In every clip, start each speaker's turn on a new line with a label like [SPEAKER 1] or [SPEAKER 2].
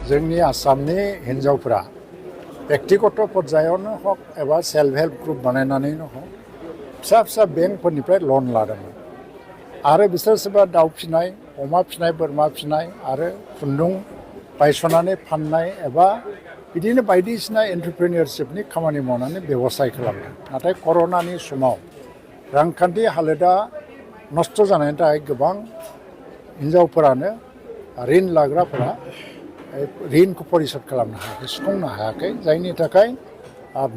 [SPEAKER 1] जोंनि आसामनि हिन्जावफोरा व्यक्तिगत पर्यायावनो हक एबा सेल्फ हेल्प ग्रुप बानायनानैनो हक फिसा फिसा बेंकफोरनिफ्राय लन लादोंमोन आरो बिसोर सोरबा दाउ फिनाय अमा फिनाय बोरमा फिनाय आरो खुन्दुं बायस'नानै फाननाय एबा बिदिनो बायदिसिना एन्टारप्रेनियरशिपनि खामानि मावनानै बेबसाय खालामदों नाथाय कर'नानि समाव रांखान्थि हालोदा नस्थ' जानायनि थाखाय गोबां हिन्जावफोरानो ऋण लाग्राफोरा ऋणखौ परिसद खालामनो हायाखै सुफुंनो हायाखै जायनि थाखाय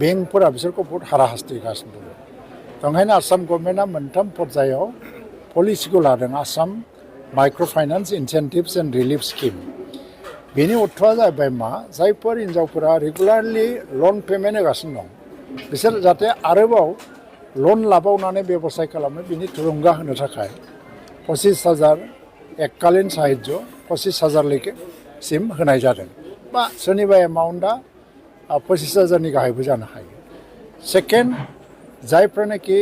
[SPEAKER 1] बेंकफोरा बिसोरखौ बहुत हाराहास्थिगासिनो दङ ओंखायनो आसाम गभर्नमेन्टआ मोनथाम पर्यायाव पलिसिखौ लादों Assam micro' finance incentives and relief scheme बेनि अर्थआ जाहैबाय मा जायफोर हिन्जावफोरा रेगुलारलि लन पेमेन्ट होगासिनो दं बिसोर जाहाथे आरोबाव लन लाबावनानै बेबसाय खालामो बिनि थुलुंगा होनो थाखाय 25,000 एककालीन साहाय्य 25,000 होनाय जादों बा सोरनिबा एमाउन्टआ 25,000नि गाहायबो जानो हायो सेकेन्ड जायफ्रानाखि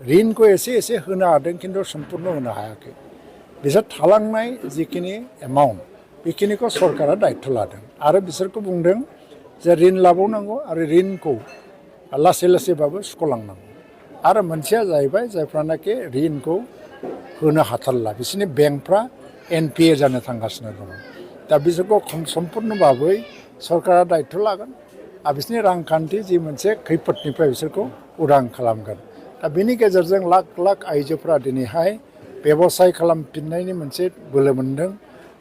[SPEAKER 1] ऋणखौ एसे एसे होनो हादों खिन्थु सम्पुर्ण होनो हायाखै बिसोर थालांनाय जिखिनि एमाउन्ट बेखिनिखौ सरकारा दायित्व लादों आरो बिसोरखौ बुंदों जे ऋण लाबावनांगौ आरो ऋणखौ लासै लासैबाबो सुख'लांनांगौ आरो मोनसेया जाहैबाय जायफ्रानाखि ऋणखौ होनो हाथारला बिसोरनि बेंकफ्रा NPA जानो थांगासिनो दङ दा बिसोरखौ सम्पुर्ण भाबै सरकारा दायित्व लागोन आरो बिसोरनि रांखान्थि जि मोनसे खैफोदनिफ्राय बिसोरखौ उदां खालामगोन दा बेनि गेजेरजों लाख लाख आइजोफोरा दिनैहाय बेबसाय खालामफिननायनि मोनसे बोलो मोन्दों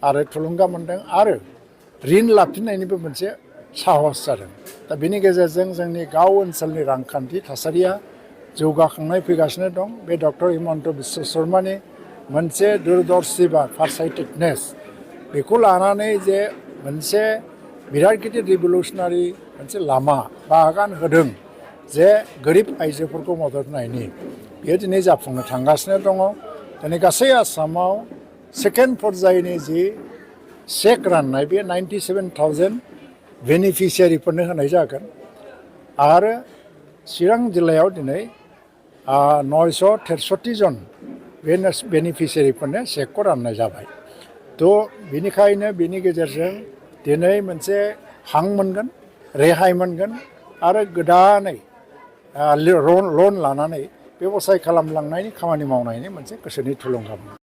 [SPEAKER 1] आरो थुलुंगा मोन्दों आरो ऋण लाफिननायनिबो मोनसे साहस जादों दा बेनि गेजेरजों जोंनि गाव ओनसोलनि रांखान्थि थासारिया जौगाखांनाय फैगासिनो दं बे डक्टर हिमन्त बिश्व शर्मानि मोनसे दूरदर्शी बा फारसाइटेडनेस बेखौ लानानै जे मोनसे बिराद गिदिर रिभलिउसनारि मोनसे लामा बा आगान होदों जे गोरिब आइजोफोरखौ मदद होनायनि बेयो दिनै जाफुंनो थांगासिनो दङ दिनै गासै आसामाव सेकेन्ड पर्यायनि जि चेक राननाय बे 97,000 बेनिफिसियारिफोरनो होनाय जागोन आरो चिरां जिल्लायाव दिनै 963 जन बेनिफिसियारिफोरनो चेकखौ राननाय जाबाय थ' बेनिखायनो बेनि गेजेरजों दिनै मोनसे हां मोनगोन रेहाय मोनगोन आरो गोदानै लन लानानै बेबसाय खालामलांनायनि खामानि मावनायनि मोनसे गोसोनि थुलुंगा मोनो